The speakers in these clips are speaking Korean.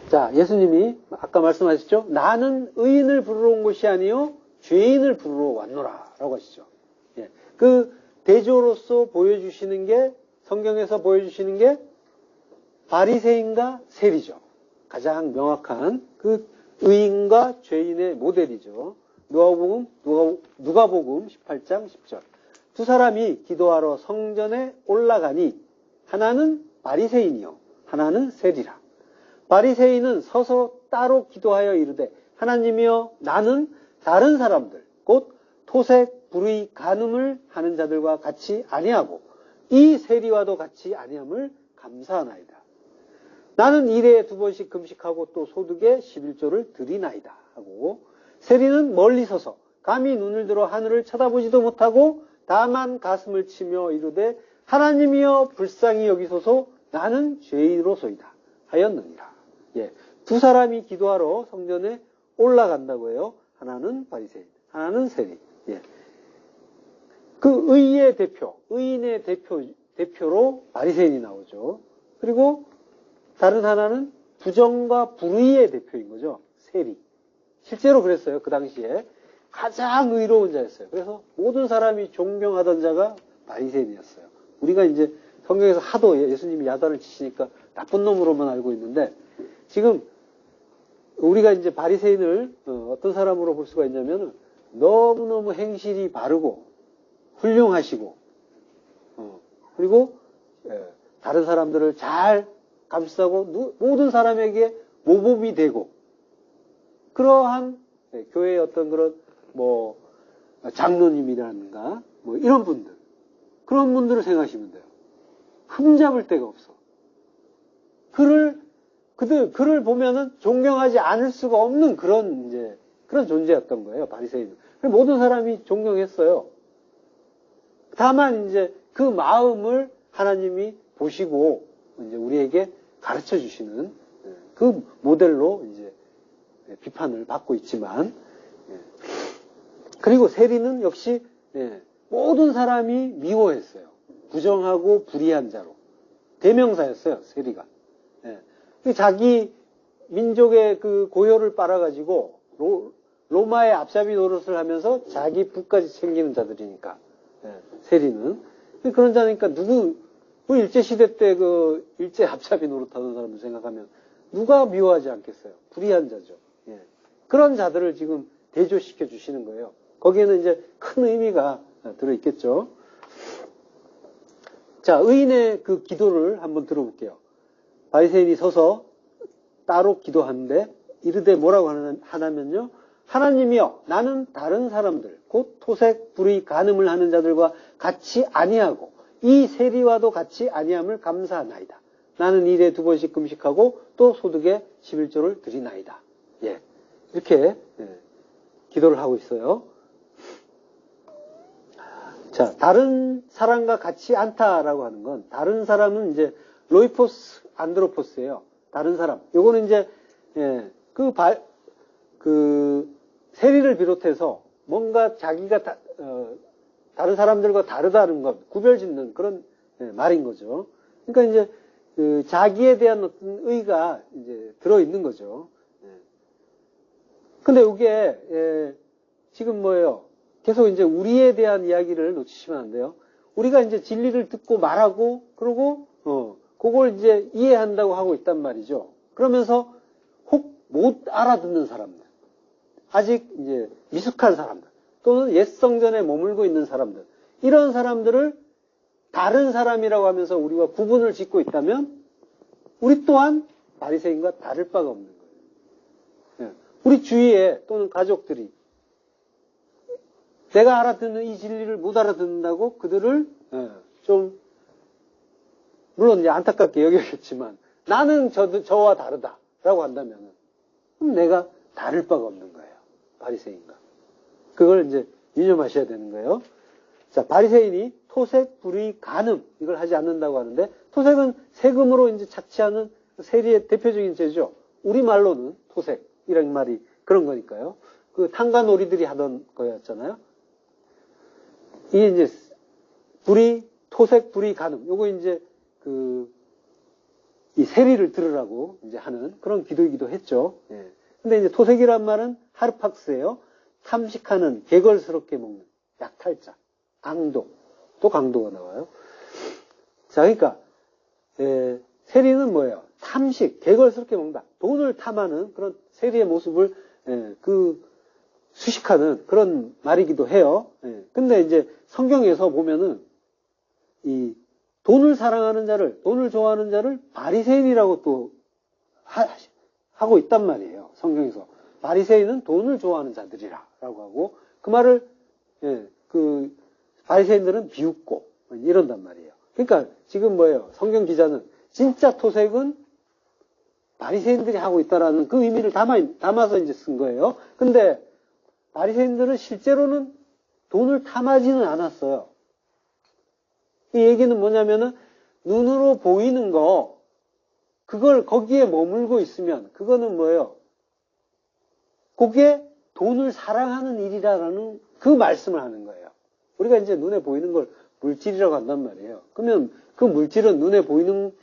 자, 예수님이 아까 말씀하셨죠? 나는 의인을 부르러 온 것이 아니요 죄인을 부르러 왔노라 라고 하시죠. 예. 그 대조로서 보여주시는 게, 성경에서 보여주시는 게 바리새인과 세리죠. 가장 명확한 그 의인과 죄인의 모델이죠. 누가복음 18장 10절. 두 사람이 기도하러 성전에 올라가니 하나는 바리새인이요 하나는 세리라. 바리새인은 서서 따로 기도하여 이르되 하나님이여 나는 다른 사람들 곧 토색 불의 간음을 하는 자들과 같이 아니하고 이 세리와도 같이 아니함을 감사하나이다. 나는 일에 2번씩 금식하고 또 소득의 11조를 드리나이다 하고, 세리는 멀리 서서 감히 눈을 들어 하늘을 쳐다보지도 못하고 다만 가슴을 치며 이르되 하나님이여 불쌍히 여기소서 나는 죄인으로소이다 하였느니라. 예, 두 사람이 기도하러 성전에 올라간다고 해요. 하나는 바리새인, 하나는 세리. 예. 그 의의 대표, 의인의 대표로 바리새인이 나오죠. 그리고 다른 하나는 부정과 불의의 대표인 거죠. 세리. 실제로 그랬어요. 그 당시에 가장 의로운 자였어요. 그래서 모든 사람이 존경하던 자가 바리새인이었어요. 우리가 이제 성경에서 하도 예수님이 야단을 치시니까 나쁜 놈으로만 알고 있는데, 지금 우리가 이제 바리새인을 어떤 사람으로 볼 수가 있냐면 너무너무 행실이 바르고 훌륭하시고 그리고 다른 사람들을 잘 감싸고 모든 사람에게 모범이 되고, 그러한 교회의 어떤 그런 장로님이라든가 이런 분들, 그런 분들을 생각하시면 돼요. 흠잡을 데가 없어. 그를 보면은 존경하지 않을 수가 없는 그런 존재였던 거예요, 바리새인은. 모든 사람이 존경했어요. 다만 이제 그 마음을 하나님이 보시고 이제 우리에게 가르쳐 주시는 그 모델로 이제 비판을 받고 있지만, 그리고 세리는 역시 모든 사람이 미워했어요. 부정하고 불의한 자로. 대명사였어요, 세리가. 자기 민족의 그 고혈을 빨아가지고 로마의 앞잡이 노릇을 하면서 자기 부까지 챙기는 자들이니까, 세리는. 그런 자니까 일제시대 때 일제 앞잡이 노릇하는 사람들 생각하면 누가 미워하지 않겠어요? 불의한 자죠. 그런 자들을 지금 대조시켜 주시는 거예요. 거기에는 이제 큰 의미가 들어있겠죠. 자, 의인의 그 기도를 한번 들어볼게요. 바리새인이 서서 따로 기도하는데 이르되 뭐라고 하냐면요. 하나님이여 나는 다른 사람들 곧 토색 불의 간음을 하는 자들과 같이 아니하고 이 세리와도 같이 아니함을 감사하나이다. 나는 일에 2번씩 금식하고 또 소득의 11조를 드리나이다. 예, 이렇게 기도를 하고 있어요. 자, 다른 사람과 같이 않다라고 하는 건, 다른 사람은 이제 로이포스 안드로포스예요. 다른 사람. 요거는 이제 세리를 비롯해서 뭔가 자기가 다른 사람들과 다르다는 것, 구별짓는 그런 말인 거죠. 그러니까 이제 자기에 대한 어떤 의가 이제 들어 있는 거죠. 근데 이게 지금 뭐예요? 계속 이제 우리에 대한 이야기를 놓치시면 안 돼요. 우리가 이제 진리를 듣고 말하고 그러고 그걸 이제 이해한다고 하고 있단 말이죠. 그러면서 혹 못 알아듣는 사람들, 아직 이제 미숙한 사람들, 또는 옛 성전에 머물고 있는 사람들, 이런 사람들을 다른 사람이라고 하면서 우리가 구분을 짓고 있다면 우리 또한 바리새인과 다를 바가 없는 거예요. 우리 주위에 또는 가족들이 내가 알아듣는 이 진리를 못 알아듣는다고 그들을 좀 물론 이제 안타깝게 여겨야겠지만 나는 저와 다르다라고 한다면 그럼 내가 다를 바가 없는 거예요. 바리새인과. 그걸 이제 유념하셔야 되는 거예요. 자, 바리새인이 토색, 불의, 간음 이걸 하지 않는다고 하는데, 토색은 세금으로 이제 착취하는 세리의 대표적인 죄죠. 우리말로는 토색이라는 말이 그런 거니까요. 그 탕가놀이들이 하던 거였잖아요. 이게 이제 불의, 토색, 불의, 간음. 요거 이제 이 세리를 들으라고 이제 하는 그런 기도이기도 했죠. 예. 근데 이제 토색이란 말은 하르팍스예요. 탐식하는, 개걸스럽게 먹는, 약탈자, 앙도, 또 강도가 나와요. 자, 그러니까 세리는 뭐예요? 탐식, 개걸스럽게 먹는다. 돈을 탐하는 그런 세리의 모습을 수식하는 그런 말이기도 해요. 근데 이제 성경에서 보면은 이 돈을 사랑하는 자를, 돈을 좋아하는 자를 바리새인이라고 또 하고 있단 말이에요. 성경에서. 바리새인은 돈을 좋아하는 자들이라고 하고, 그 말을 그 바리새인들은 비웃고 이런단 말이에요. 그러니까 지금 뭐예요? 성경 기자는 진짜 토색은 바리새인들이 하고 있다라는 그 의미를 담아서 이제 쓴 거예요. 근데 바리새인들은 실제로는 돈을 탐하지는 않았어요. 이 얘기는 뭐냐면은 눈으로 보이는 거, 그걸 거기에 머물고 있으면 그거는 뭐예요? 그게 돈을 사랑하는 일이라는 그 말씀을 하는 거예요. 우리가 이제 눈에 보이는 걸 물질이라고 한단 말이에요. 그러면 그 물질은 눈에 보이는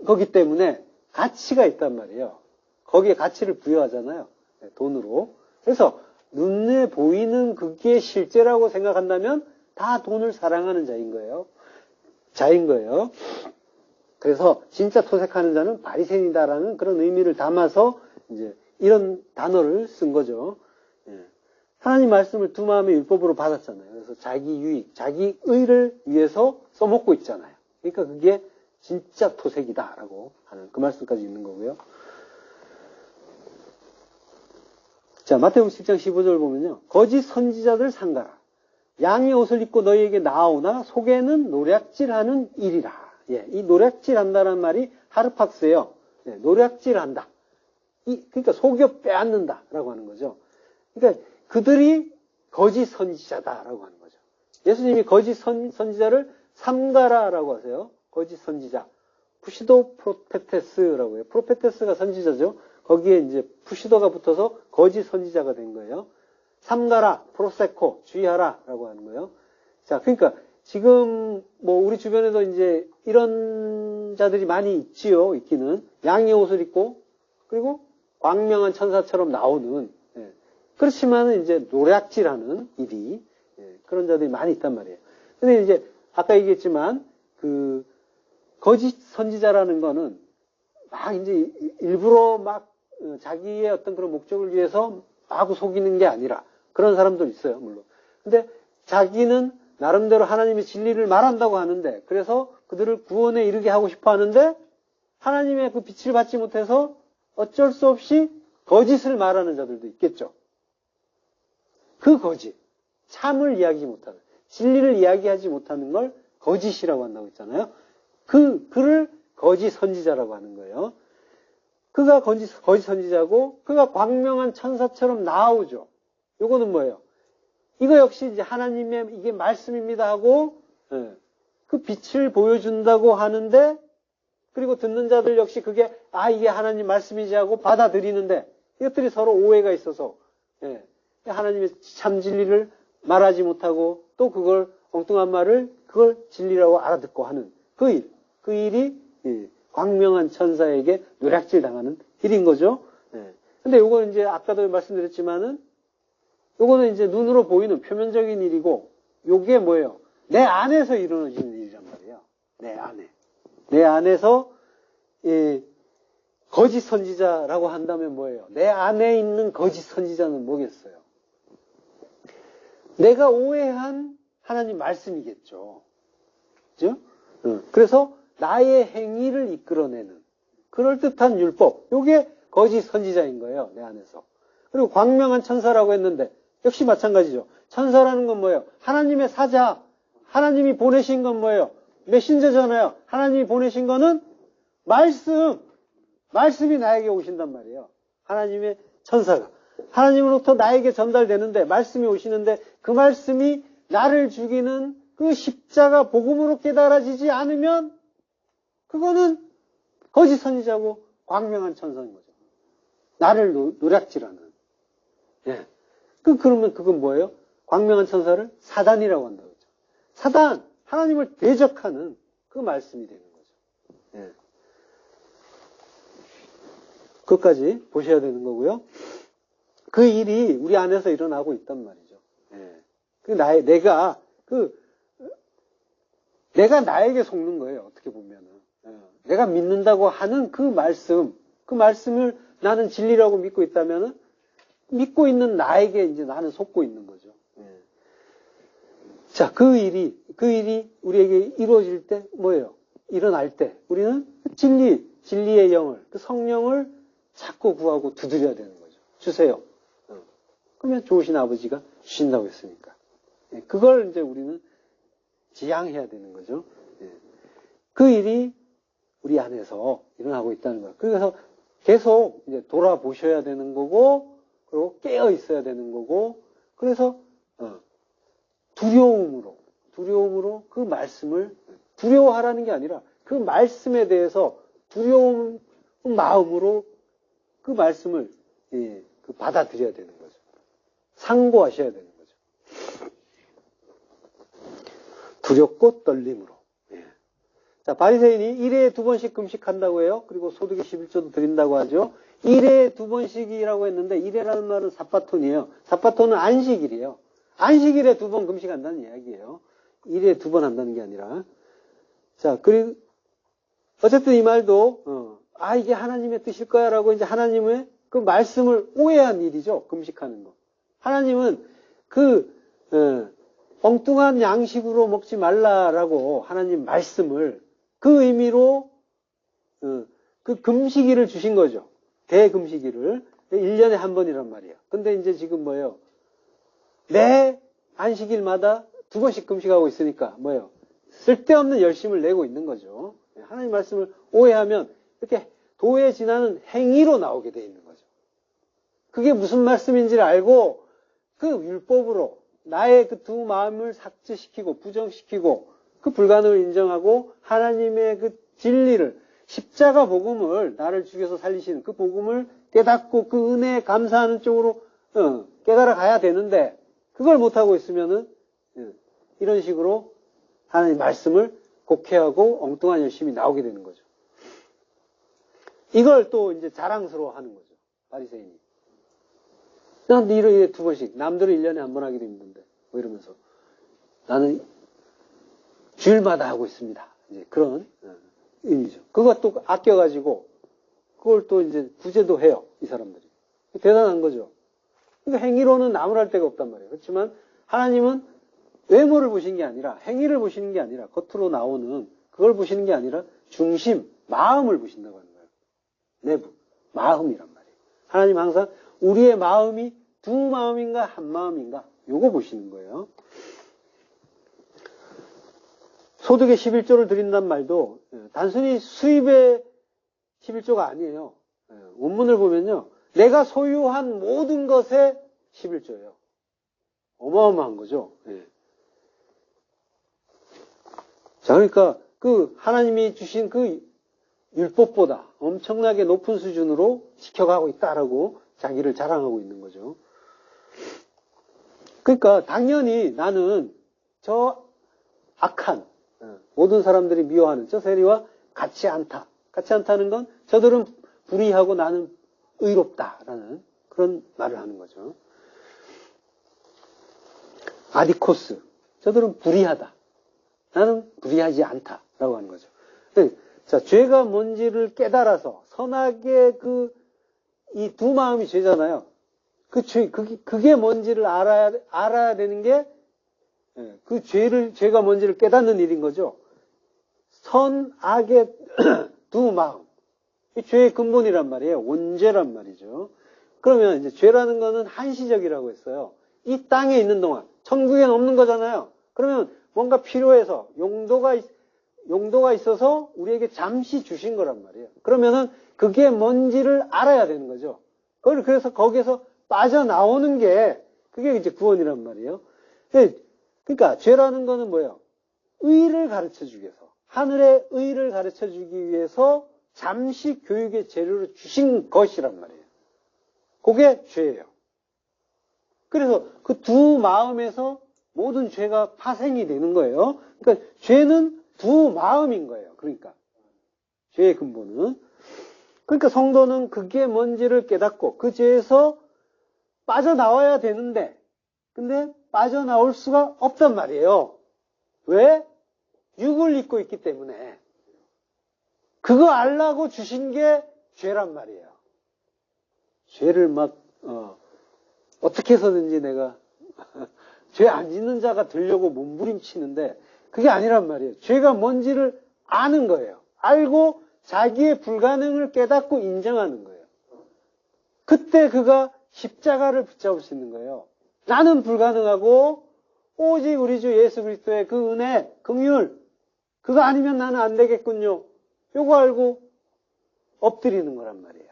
거기 때문에 가치가 있단 말이에요. 거기에 가치를 부여하잖아요. 돈으로. 그래서 눈에 보이는 그게 실제라고 생각한다면 다 돈을 사랑하는 자인 거예요. 그래서 진짜 토색하는 자는 바리새인이다라는 그런 의미를 담아서 이제 이런 단어를 쓴 거죠. 하나님 말씀을 두 마음의 율법으로 받았잖아요. 그래서 자기 유익, 자기 의를 위해서 써먹고 있잖아요. 그러니까 그게 진짜 토색이다라고 하는 그 말씀까지 있는 거고요. 자, 마태복음 10장 15절 보면요. 거짓 선지자들 삼가라. 양의 옷을 입고 너희에게 나아오나 속에는 노략질하는 일이라. 예, 이 노략질한다는 말이 하르팍스예요. 예, 노략질한다. 그러니까 속여 빼앗는다라고 하는 거죠. 그러니까 그들이 거짓 선지자다라고 하는 거죠. 예수님이 거짓 선지자를 삼가라라고 하세요. 거짓 선지자. 푸시도 프로페테스라고 해요. 프로페테스가 선지자죠. 거기에 이제 푸시도가 붙어서 거짓 선지자가 된 거예요. 삼가라, 프로세코, 주의하라라고 하는 거예요. 자, 그러니까 지금 뭐 우리 주변에도 이제 이런 자들이 많이 있기는 양의 옷을 입고 그리고 광명한 천사처럼 나오는 그렇지만은 이제 노략질하는 일이 그런 자들이 많이 있단 말이에요. 근데 이제 아까 얘기했지만 그 거짓 선지자라는 거는 막 이제 일부러 막 자기의 어떤 그런 목적을 위해서 마구 속이는 게 아니라 그런 사람도 있어요, 물론. 근데 자기는 나름대로 하나님의 진리를 말한다고 하는데 그래서 그들을 구원에 이르게 하고 싶어 하는데 하나님의 그 빛을 받지 못해서 어쩔 수 없이 거짓을 말하는 자들도 있겠죠. 그 거짓, 참을 이야기하지 못하는, 진리를 이야기하지 못하는 걸 거짓이라고 한다고 했잖아요. 그를 거짓 선지자라고 하는 거예요. 그가 거짓 선지자고 그가 광명한 천사처럼 나오죠. 요거는 뭐예요? 이거 역시 이제 하나님의 이게 말씀입니다 하고 그 빛을 보여준다고 하는데 그리고 듣는 자들 역시 그게 이게 하나님 말씀이지 하고 받아들이는데 이것들이 서로 오해가 있어서 하나님의 참 진리를 말하지 못하고 또 그걸 엉뚱한 말을 그걸 진리라고 알아듣고 하는 그 일이 광명한 천사에게 노략질 당하는 일인 거죠. 근데 요거는 이제 아까도 말씀드렸지만은 요거는 이제 눈으로 보이는 표면적인 일이고 요게 뭐예요? 내 안에서 이루어지는 일이란 말이에요. 내 안에서 거짓 선지자라고 한다면 뭐예요? 내 안에 있는 거짓 선지자는 뭐겠어요? 내가 오해한 하나님 말씀이겠죠. 그죠? 그래서 나의 행위를 이끌어내는 그럴듯한 율법. 요게 거짓 선지자인 거예요. 내 안에서. 그리고 광명한 천사라고 했는데 역시 마찬가지죠. 천사라는 건 뭐예요? 하나님의 사자. 하나님이 보내신 건 뭐예요? 메신저잖아요. 하나님이 보내신 거는 말씀이 나에게 오신단 말이에요. 하나님의 천사가. 하나님으로부터 나에게 전달되는데 말씀이 오시는데 그 말씀이 나를 죽이는 그 십자가 복음으로 깨달아지지 않으면 그거는 거짓 선지자고 광명한 천사인 거죠. 나를 노략질하는. 그러면 그건 뭐예요? 광명한 천사를 사단이라고 한다고 했죠. 사단, 하나님을 대적하는 그 말씀이 되는 거죠. 그것까지 보셔야 되는 거고요. 그 일이 우리 안에서 일어나고 있단 말이죠. 예. 내가 나에게 속는 거예요. 어떻게 보면은. 예. 내가 믿는다고 하는 그 말씀을 나는 진리라고 믿고 있다면은 믿고 있는 나에게 이제 나는 속고 있는 거죠. 예. 자, 그 일이 우리에게 이루어질 때 뭐예요? 일어날 때 우리는 진리의 영을, 그 성령을 찾고 구하고 두드려야 되는 거죠. 주세요. 그러면 좋으신 아버지가 주신다고 했으니까. 예. 그걸 이제 우리는 지향해야 되는 거죠. 예. 그 일이 우리 안에서 일어나고 있다는 거예요. 그래서 계속 이제 돌아보셔야 되는 거고, 그리고 깨어 있어야 되는 거고, 그래서 두려움으로 그 말씀을 두려워하라는 게 아니라 그 말씀에 대해서 두려운 마음으로 그 말씀을 받아들여야 되는 거죠. 상고하셔야 되는 거죠. 두렵고 떨림으로. 예. 자, 바리새인이 1회에 2번씩 금식한다고 해요. 그리고 소득의 11조도 드린다고 하죠. 1회에 2번씩이라고 했는데 1회라는 말은 사바톤이에요. 사바톤은 안식일이에요. 안식일에 2번 금식한다는 이야기예요. 1회에 2번 한다는 게 아니라. 자, 그리고 어쨌든 이 말도 이게 하나님의 뜻일 거야 라고 이제 하나님의 그 말씀을 오해한 일이죠. 금식하는 거. 하나님은 엉뚱한 양식으로 먹지 말라라고 하나님 말씀을 그 의미로 그 금식일을 주신 거죠. 대금식일을 1년에 한 번이란 말이에요. 근데 이제 지금 뭐예요? 매 안식일마다 2번씩 금식하고 있으니까 뭐예요? 쓸데없는 열심을 내고 있는 거죠. 하나님 말씀을 오해하면 이렇게 도에 지나는 행위로 나오게 돼 있는 거죠. 그게 무슨 말씀인지를 알고 그 율법으로 나의 그 두 마음을 삭제시키고 부정시키고 그 불가능을 인정하고 하나님의 그 진리를 십자가 복음을 나를 죽여서 살리시는 그 복음을 깨닫고 그 은혜에 감사하는 쪽으로 깨달아 가야 되는데 그걸 못하고 있으면은 이런 식으로 하나님 말씀을 곡해하고 엉뚱한 열심이 나오게 되는 거죠. 이걸 또 이제 자랑스러워 하는 거죠. 바리새인이. 난 1회에 2번씩, 남들은 1년에 한 번 하기도 힘든데, 뭐 이러면서. 나는 주일마다 하고 있습니다. 이제 그런 의미죠. 그것도 아껴가지고, 그걸 또 이제 구제도 해요. 이 사람들이. 대단한 거죠. 그러니까 행위로는 나무랄 데가 없단 말이에요. 그렇지만 하나님은 외모를 보신 게 아니라, 행위를 보시는 게 아니라, 겉으로 나오는 그걸 보시는 게 아니라, 중심, 마음을 보신다고 하는 거예요. 내부, 마음이란 말이에요. 하나님 항상 우리의 마음이 두 마음인가 한 마음인가 요거 보시는 거예요. 소득의 11조를 드린다는 말도 단순히 수입의 11조가 아니에요. 원문을 보면요. 내가 소유한 모든 것의 11조예요. 어마어마한 거죠. 자, 그러니까 그 하나님이 주신 그 율법보다 엄청나게 높은 수준으로 지켜가고 있다라고 자기를 자랑하고 있는 거죠. 그러니까 당연히 나는 저 악한 모든 사람들이 미워하는 저 세리와 같지 않다. 같지 않다는 건 저들은 불의하고 나는 의롭다라는 그런 말을 하는 거죠. 아디코스. 저들은 불의하다. 나는 불의하지 않다라고 하는 거죠. 자, 죄가 뭔지를 깨달아서 선하게 이 두 마음이 죄잖아요. 그게 뭔지를 알아야 되는 게, 죄가 뭔지를 깨닫는 일인 거죠. 선악의 두 마음. 이 죄의 근본이란 말이에요. 원죄란 말이죠. 그러면 이제 죄라는 거는 한시적이라고 했어요. 이 땅에 있는 동안, 천국에는 없는 거잖아요. 그러면 뭔가 필요해서, 용도가 있어서 우리에게 잠시 주신 거란 말이에요. 그러면은 그게 뭔지를 알아야 되는 거죠. 그래서 거기에서 빠져나오는 게 그게 이제 구원이란 말이에요. 그러니까 죄라는 거는 뭐예요? 의를 가르쳐 주기 위해서, 하늘의 의를 가르쳐 주기 위해서 잠시 교육의 재료를 주신 것이란 말이에요. 그게 죄예요. 그래서 그 두 마음에서 모든 죄가 파생이 되는 거예요. 그러니까 죄는 두 마음인 거예요. 그러니까 죄의 근본은. 그러니까 성도는 그게 뭔지를 깨닫고 그 죄에서 빠져나와야 되는데, 근데 빠져나올 수가 없단 말이에요. 왜? 육을 입고 있기 때문에. 그거 알라고 주신 게 죄란 말이에요. 죄를 어떻게 해서든지 내가 죄 안 짓는 자가 되려고 몸부림치는데 그게 아니란 말이에요. 죄가 뭔지를 아는 거예요. 알고 자기의 불가능을 깨닫고 인정하는 거예요. 그때 그가 십자가를 붙잡을 수 있는 거예요. 나는 불가능하고 오직 우리 주 예수 그리스도의 그 은혜, 긍휼, 그거 아니면 나는 안 되겠군요. 요거 알고 엎드리는 거란 말이에요.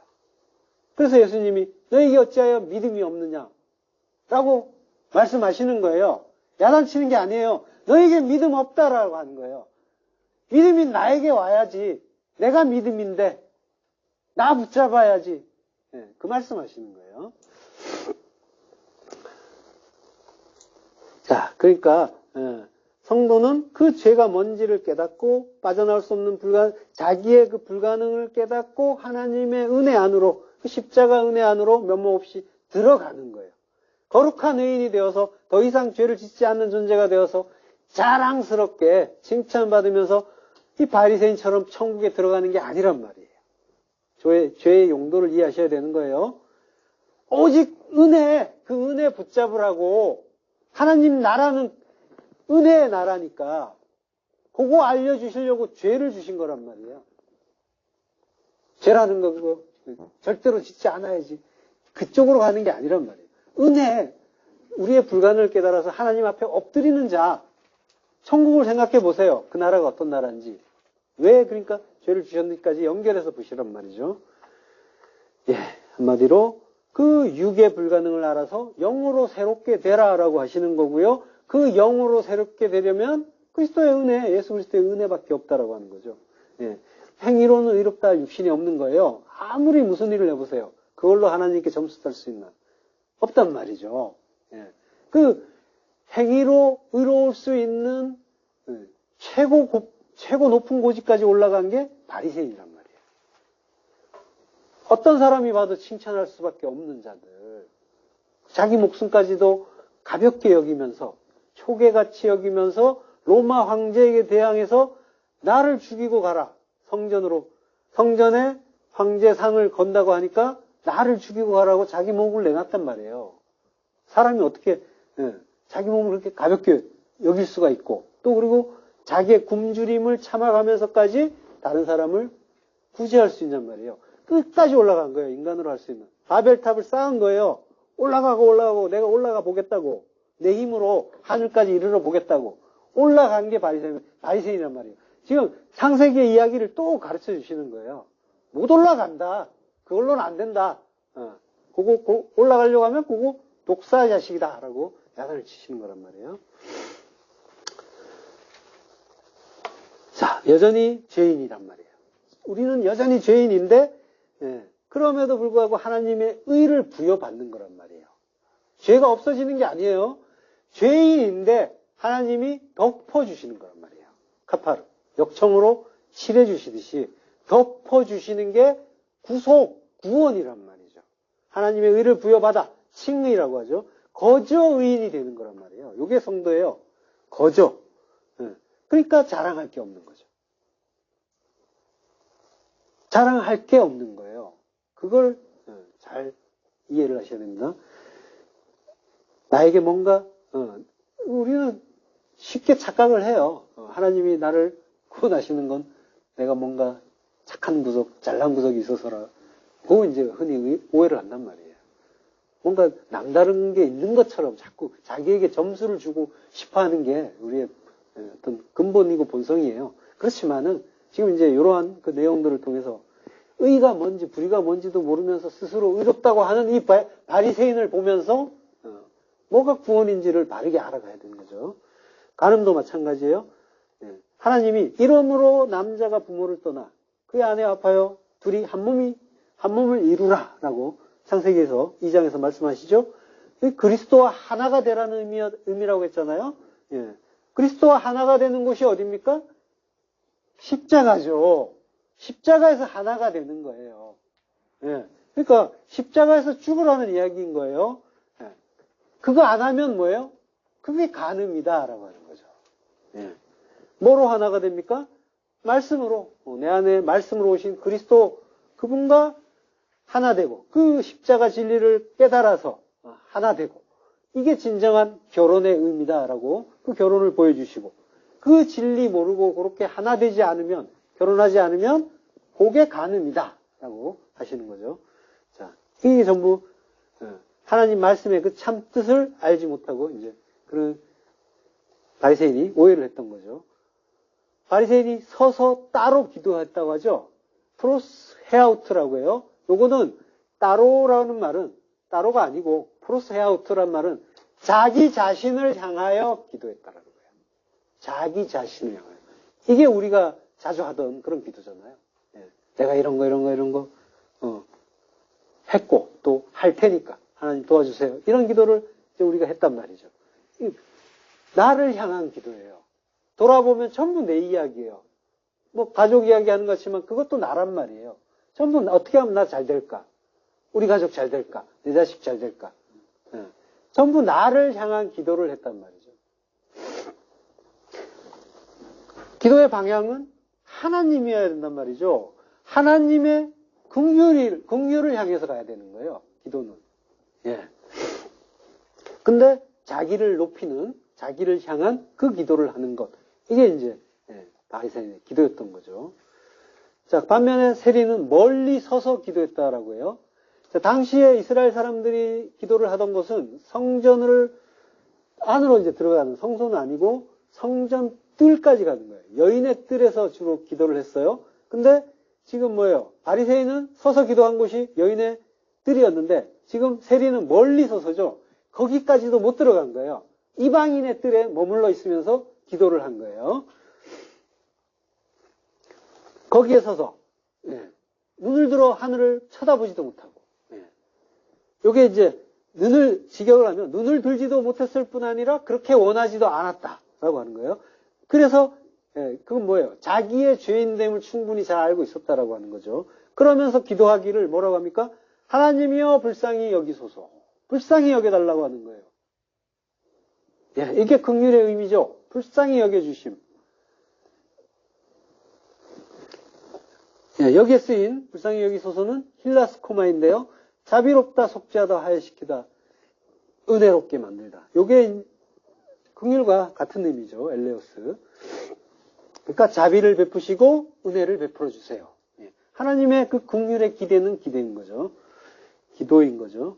그래서 예수님이 너에게 어찌하여 믿음이 없느냐? 라고 말씀하시는 거예요. 야단치는 게 아니에요. 너에게 믿음 없다라고 하는 거예요. 믿음이 나에게 와야지. 내가 믿음인데 나 붙잡아야지. 네, 그 말씀하시는 거예요. 자, 그러니까 성도는 그 죄가 뭔지를 깨닫고 빠져나올 수 없는 자기의 그 불가능을 깨닫고 하나님의 은혜 안으로, 그 십자가 은혜 안으로 면목 없이 들어가는 거예요. 거룩한 의인이 되어서 더 이상 죄를 짓지 않는 존재가 되어서 자랑스럽게 칭찬받으면서 이 바리새인처럼 천국에 들어가는 게 아니란 말이에요. 죄의 용도를 이해하셔야 되는 거예요. 오직 은혜, 그 은혜 붙잡으라고 하나님 나라는 은혜의 나라니까 그거 알려주시려고 죄를 주신 거란 말이에요. 죄라는 거 그거 절대로 짓지 않아야지. 그쪽으로 가는 게 아니란 말이에요. 은혜, 우리의 불가능을 깨달아서 하나님 앞에 엎드리는 자, 천국을 생각해 보세요. 그 나라가 어떤 나라인지. 왜 그러니까 죄를 주셨는지까지 연결해서 보시란 말이죠. 예, 한마디로 그 육의 불가능을 알아서 영으로 새롭게 되라라고 하시는 거고요. 그 영으로 새롭게 되려면 그리스도의 은혜, 예수 그리스도의 은혜밖에 없다라고 하는 거죠. 예, 행위로는 의롭다 할 육신이 없는 거예요. 아무리 무슨 일을 해보세요. 그걸로 하나님께 점수 딸 수 있나? 없단 말이죠. 예, 그 행위로 의로울 수 있는 최고 높은 고지까지 올라간 게 바리새인이란 말이에요. 어떤 사람이 봐도 칭찬할 수밖에 없는 자들, 자기 목숨까지도 가볍게 여기면서 초계같이 여기면서 로마 황제에게 대항해서 나를 죽이고 가라. 성전에 황제상을 건다고 하니까 나를 죽이고 가라고 자기 몸을 내놨단 말이에요. 사람이 어떻게 자기 몸을 그렇게 가볍게 여길 수가 있고, 또 그리고 자기의 굶주림을 참아가면서까지 다른 사람을 구제할 수 있냔 말이에요. 끝까지 올라간 거예요. 인간으로 할 수 있는. 바벨탑을 쌓은 거예요. 올라가고 내가 올라가 보겠다고. 내 힘으로 하늘까지 이르러 보겠다고. 올라간 게 바리새인이란 말이에요. 지금 창세기의 이야기를 또 가르쳐 주시는 거예요. 못 올라간다. 그걸로는 안 된다. 그거 올라가려고 하면 그거 독사 자식이다. 라고 야단을 치시는 거란 말이에요. 자, 여전히 죄인이란 말이에요. 우리는 여전히 죄인인데, 그럼에도 불구하고 하나님의 의를 부여받는 거란 말이에요. 죄가 없어지는 게 아니에요. 죄인인데 하나님이 덮어주시는 거란 말이에요. 카파르, 역청으로 칠해주시듯이 덮어주시는 게 구원이란 말이죠. 하나님의 의를 부여받아, 칭의라고 하죠. 거저 의인이 되는 거란 말이에요. 이게 성도예요. 거저. 그러니까 자랑할 게 없는 거죠. 자랑할 게 없는 거예요. 그걸 잘 이해를 하셔야 됩니다. 나에게 뭔가 우리는 쉽게 착각을 해요. 하나님이 나를 구원하시는 건 내가 뭔가 착한 구석, 잘난 구석이 있어서라. 그거 이제 흔히 오해를 한단 말이에요. 뭔가 남다른 게 있는 것처럼 자꾸 자기에게 점수를 주고 싶어 하는 게 우리의 어떤 근본이고 본성이에요. 그렇지만은 지금 이제 이러한 그 내용들을 통해서 의가 뭔지 불의가 뭔지도 모르면서 스스로 의롭다고 하는 이 바리새인을 보면서 뭐가 구원인지를 바르게 알아가야 되는 거죠. 간음도 마찬가지예요. 하나님이 이러므로 남자가 부모를 떠나 그의 아내와 합하여 둘이 한 몸을 이루라라고 창세기에서 2장에서 말씀하시죠. 그리스도와 하나가 되라는 의미라고 했잖아요. 그리스도와 하나가 되는 곳이 어디입니까? 십자가죠. 십자가에서 하나가 되는 거예요. 그러니까 십자가에서 죽으라는 이야기인 거예요. 예. 그거 안 하면 뭐예요? 그게 간음이다라고 하는 거죠. 예. 뭐로 하나가 됩니까? 말씀으로, 내 안에 말씀으로 오신 그리스도 그분과 하나 되고, 그 십자가 진리를 깨달아서 하나 되고, 이게 진정한 결혼의 의미다라고 그 결혼을 보여주시고, 그 진리 모르고 그렇게 하나 되지 않으면, 결혼하지 않으면 그게 간음이다라고 하시는 거죠. 자, 이게 전부 하나님 말씀의 그 참 뜻을 알지 못하고 이제 그런 바리새인이 오해를 했던 거죠. 바리새인이 서서 따로 기도했다고 하죠. 프로스 헤아우트라고 해요. 요거는 따로라는 말은 따로가 아니고 프로스 헤아우트란 말은 자기 자신을 향하여 기도했다라는 거예요. 자기 자신을 향하여. 이게 우리가 자주 하던 그런 기도잖아요. 예. 내가 이런 거 했고 또 할 테니까 하나님 도와주세요. 이런 기도를 이제 우리가 했단 말이죠. 나를 향한 기도예요. 돌아보면 전부 내 이야기예요. 뭐 가족 이야기 하는 것 같지만 그것도 나란 말이에요. 전부 어떻게 하면 나 잘 될까? 우리 가족 잘 될까? 내 자식 잘 될까? 예. 전부 나를 향한 기도를 했단 말이죠. 기도의 방향은 하나님이어야 된단 말이죠. 하나님의 긍휼을 향해서 가야 되는 거예요. 기도는. 예. 근데 자기를 높이는, 자기를 향한 그 기도를 하는 것. 이게 이제 바리새인의 기도였던 거죠. 자, 반면에 세리는 멀리 서서 기도했다라고 해요. 자, 당시에 이스라엘 사람들이 기도를 하던 곳은 성전을 안으로 이제 들어가는 성소는 아니고 성전 뜰까지 가는 거예요. 여인의 뜰에서 주로 기도를 했어요. 근데 지금 뭐예요? 바리새인은 서서 기도한 곳이 여인의 뜰이었는데 지금 세리는 멀리 서서죠. 거기까지도 못 들어간 거예요. 이방인의 뜰에 머물러 있으면서 기도를 한 거예요. 거기에 서서 눈을 들어 하늘을 쳐다보지도 못하고 요게 이제 눈을 직역을 하면 눈을 들지도 못했을 뿐 아니라 그렇게 원하지도 않았다라고 하는 거예요. 그래서 그건 뭐예요? 자기의 죄인됨을 충분히 잘 알고 있었다라고 하는 거죠. 그러면서 기도하기를 뭐라고 합니까? 하나님이여 불쌍히 여기소서. 불쌍히 여겨달라고 하는 거예요. 이게 긍휼의 의미죠. 불쌍히 여겨주심. 여기에 쓰인 불쌍히 여기소서는 힐라스코마인데요. 자비롭다, 속죄하다, 화해시키다, 은혜롭게 만들다. 요게 긍휼과 같은 의미죠. 엘레오스. 그러니까 자비를 베푸시고 은혜를 베풀어 주세요. 하나님의 그 긍휼의 기대는 기대인 거죠. 기도인 거죠.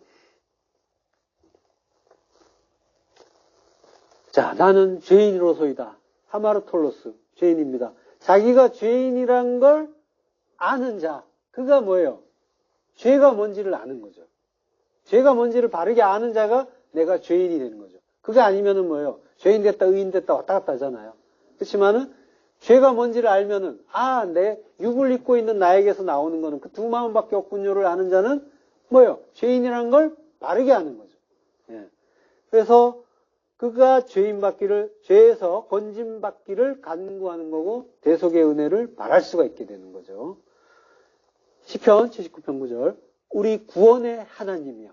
자, 나는 죄인으로소이다. 하마르톨로스, 죄인입니다. 자기가 죄인이란 걸 아는 자, 그가 뭐예요? 죄가 뭔지를 아는 거죠. 죄가 뭔지를 바르게 아는 자가 내가 죄인이 되는 거죠. 그게 아니면은 뭐예요? 죄인 됐다, 의인 됐다 왔다 갔다 하잖아요. 그렇지만은 죄가 뭔지를 알면은 내 육을 입고 있는 나에게서 나오는 거는 그 두 마음밖에 없군요를 아는 자는 뭐예요? 죄인이라는 걸 바르게 아는 거죠. 그래서 그가 죄에서 건짐받기를 간구하는 거고 대속의 은혜를 바랄 수가 있게 되는 거죠. 시편 79편 9절 우리 구원의 하나님이여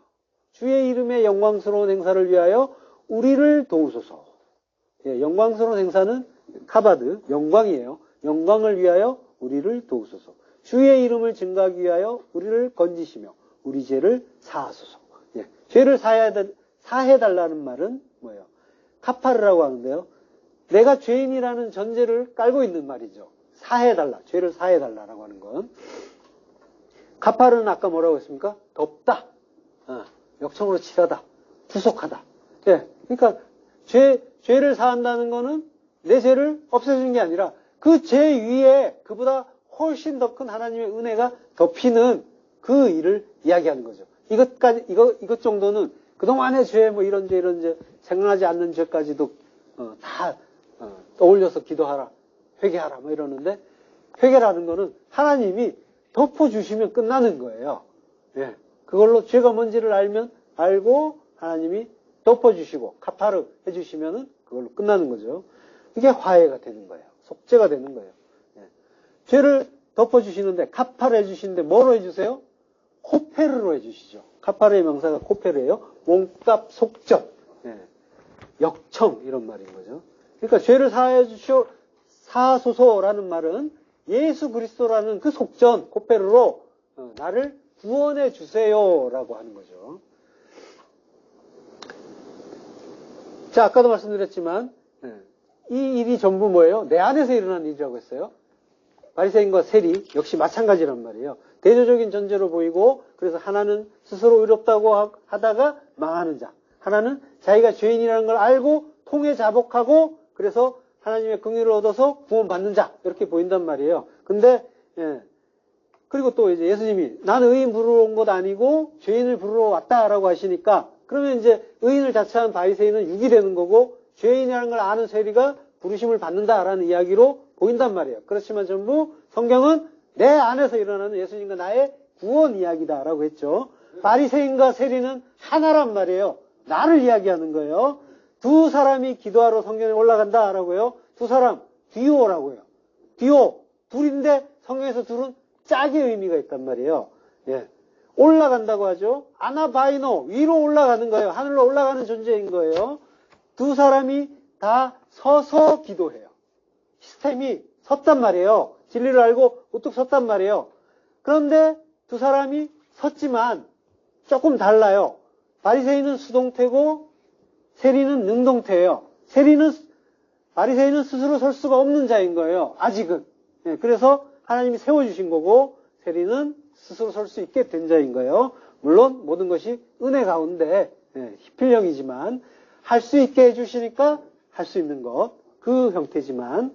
주의 이름의 영광스러운 행사를 위하여 우리를 도우소서. 영광스러운 행사는 카바드, 영광이에요. 영광을 위하여 우리를 도우소서. 주의 이름을 증거하기 위하여 우리를 건지시며 우리 죄를 사하소서. 죄를 사해달라는 말은 뭐예요? 카파르라고 하는데요. 내가 죄인이라는 전제를 깔고 있는 말이죠. 사해달라, 죄를 사해달라라고 하는 건. 카파르는 아까 뭐라고 했습니까? 덮다, 역청으로 칠하다, 구속하다. 그러니까 죄를 사한다는 거는 내 죄를 없애주는 게 아니라 그 죄 위에 그보다 훨씬 더 큰 하나님의 은혜가 덮이는 그 일을 이야기하는 거죠. 이것 정도는 그동안의 죄, 이런 죄, 생각나지 않는 죄까지도, 다, 떠올려서 기도하라, 회개하라, 이러는데, 회개라는 거는 하나님이 덮어주시면 끝나는 거예요. 그걸로 죄가 뭔지를 알고 하나님이 덮어주시고, 카파르 해주시면은 그걸로 끝나는 거죠. 이게 화해가 되는 거예요. 속죄가 되는 거예요. 죄를 덮어주시는데, 카파르 해주시는데, 뭐로 해주세요? 코페르로 해주시죠. 카파르의 명사가 코페르예요. 몸값 속전, 역청 이런 말인 거죠. 그러니까 죄를 사하소서라는 말은 예수 그리스도라는 그 속전 코페르로 나를 구원해 주세요라고 하는 거죠. 자, 아까도 말씀드렸지만 이 일이 전부 뭐예요? 내 안에서 일어난 일이라고 했어요. 바리새인과 세리 역시 마찬가지란 말이에요. 대조적인 전제로 보이고 그래서 하나는 스스로 의롭다고 하다가 망하는 자, 하나는 자기가 죄인이라는 걸 알고 통해 자복하고 그래서 하나님의 긍휼을 얻어서 구원받는 자 이렇게 보인단 말이에요. 근데 그리고 또 이제 예수님이 나는 의인 부르러 온 것 아니고 죄인을 부르러 왔다라고 하시니까 그러면 이제 의인을 자처한 바리새인은 육이 되는 거고 죄인이라는 걸 아는 세리가 부르심을 받는다라는 이야기로 보인단 말이에요. 그렇지만 전부 성경은 내 안에서 일어나는 예수님과 나의 구원 이야기다라고 했죠. 바리새인과 세리는 하나란 말이에요. 나를 이야기하는 거예요. 두 사람이 기도하러 성경에 올라간다라고요. 두 사람 듀오라고요. 듀오 둘인데 성경에서 둘은 짝의 의미가 있단 말이에요. 예. 올라간다고 하죠. 아나바이노 위로 올라가는 거예요. 하늘로 올라가는 존재인 거예요. 두 사람이 다 서서 기도해요. 시스템이 섰단 말이에요. 진리를 알고 우뚝 섰단 말이에요. 그런데 두 사람이 섰지만 조금 달라요. 바리새인은 수동태고 세리는 능동태예요. 바리새인은 스스로 설 수가 없는 자인 거예요. 아직은. 그래서 하나님이 세워주신 거고 세리는 스스로 설 수 있게 된 자인 거예요. 물론 모든 것이 은혜 가운데 희필령이지만 할 수 있게 해주시니까 할 수 있는 것 그 형태지만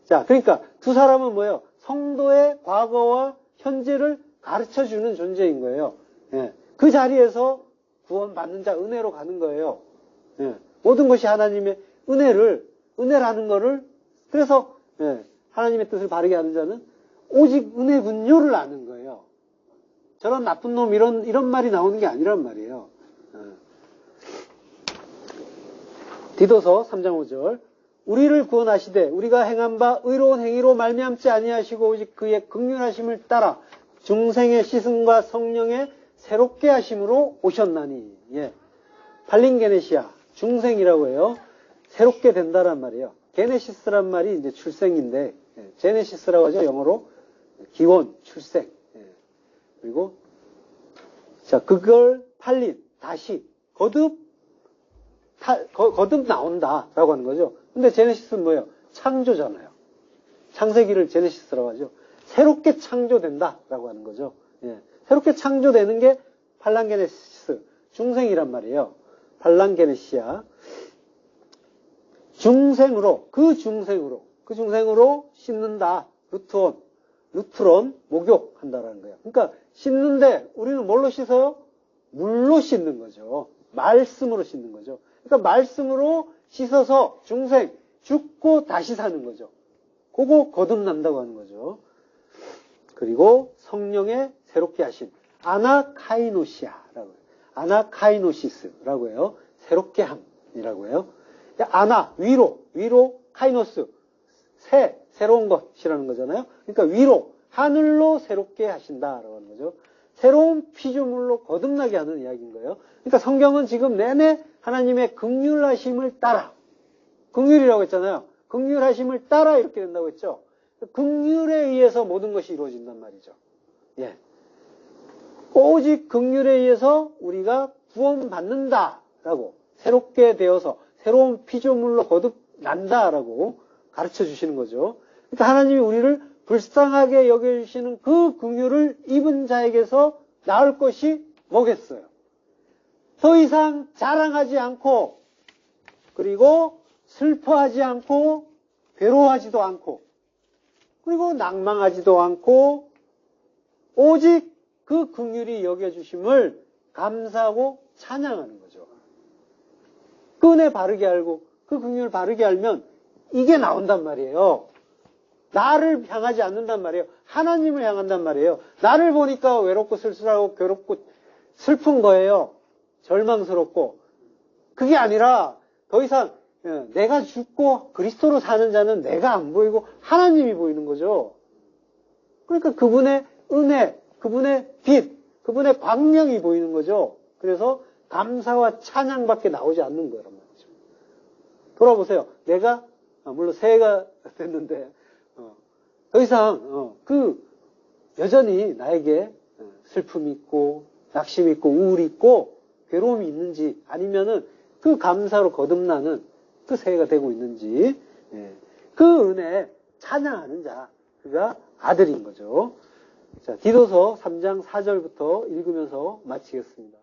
자 그러니까 두 사람은 뭐예요? 성도의 과거와 현재를 가르쳐주는 존재인 거예요. 그 자리에서 구원받는 자 은혜로 가는 거예요. 모든 것이 하나님의 은혜라는 거를 그래서 하나님의 뜻을 바르게 하는 자는 오직 은혜군요를 아는 거예요. 저런 나쁜 놈 이런 말이 나오는 게 아니란 말이에요. 디도서 3장 5절 우리를 구원하시되 우리가 행한 바 의로운 행위로 말미암지 아니하시고 오직 그의 긍휼하심을 따라 중생의 시승과 성령의 새롭게 하심으로 오셨나니 팔린게네시아 중생이라고 해요. 새롭게 된다란 말이에요. 게네시스란 말이 이제 출생인데 제네시스라고 하죠. 영어로 기원, 출생. 그리고 자 그걸 팔린 다시 거듭 나온다라고 하는 거죠. 근데 제네시스는 뭐예요? 창조잖아요. 창세기를 제네시스라고 하죠. 새롭게 창조된다라고 하는 거죠. 새롭게 창조되는 게 팔랑게네시스, 중생이란 말이에요. 팔랑게네시아. 그 중생으로 씻는다. 루트론, 목욕한다라는 거예요. 그러니까 씻는데 우리는 뭘로 씻어요? 물로 씻는 거죠. 말씀으로 씻는 거죠. 그러니까 말씀으로 씻어서 중생, 죽고 다시 사는 거죠. 그거 거듭난다고 하는 거죠. 그리고 성령의 새롭게 하신 아나카이노시아라고 해요. 아나카이노시스라고 해요. 새롭게 함이라고 해요. 위로, 카이노스, 새로운 것이라는 거잖아요. 그러니까 위로, 하늘로 새롭게 하신다라고 하는 거죠. 새로운 피조물로 거듭나게 하는 이야기인 거예요. 그러니까 성경은 지금 내내 하나님의 긍휼하심을 따라, 긍휼이라고 했잖아요. 긍휼하심을 따라 이렇게 된다고 했죠. 긍휼에 의해서 모든 것이 이루어진단 말이죠. 오직 긍휼에 의해서 우리가 구원받는다라고 새롭게 되어서 새로운 피조물로 거듭난다라고 가르쳐 주시는 거죠. 그러니까 하나님이 우리를 불쌍하게 여겨주시는 그 긍휼을 입은 자에게서 나올 것이 뭐겠어요? 더 이상 자랑하지 않고 그리고 슬퍼하지 않고 괴로워하지도 않고 그리고 낭망하지도 않고 오직 그 긍휼이 여겨주심을 감사하고 찬양하는 거죠. 그 은혜 바르게 알고 그 긍휼을 바르게 알면 이게 나온단 말이에요. 나를 향하지 않는단 말이에요. 하나님을 향한단 말이에요. 나를 보니까 외롭고 쓸쓸하고 괴롭고 슬픈 거예요. 절망스럽고. 그게 아니라 더 이상 내가 죽고 그리스도로 사는 자는 내가 안 보이고 하나님이 보이는 거죠. 그러니까 그분의 은혜, 그분의 빛, 그분의 광명이 보이는 거죠. 그래서 감사와 찬양밖에 나오지 않는 거란 말이죠. 돌아보세요. 내가 물론 새해가 됐는데 더 이상 여전히 나에게 슬픔이 있고 낙심이 있고 우울이 있고 괴로움이 있는지 아니면은 그 감사로 거듭나는 그 새해가 되고 있는지 그 은혜에 찬양하는 자 그가 아들인 거죠. 자, 디도서 3장 4절부터 읽으면서 마치겠습니다.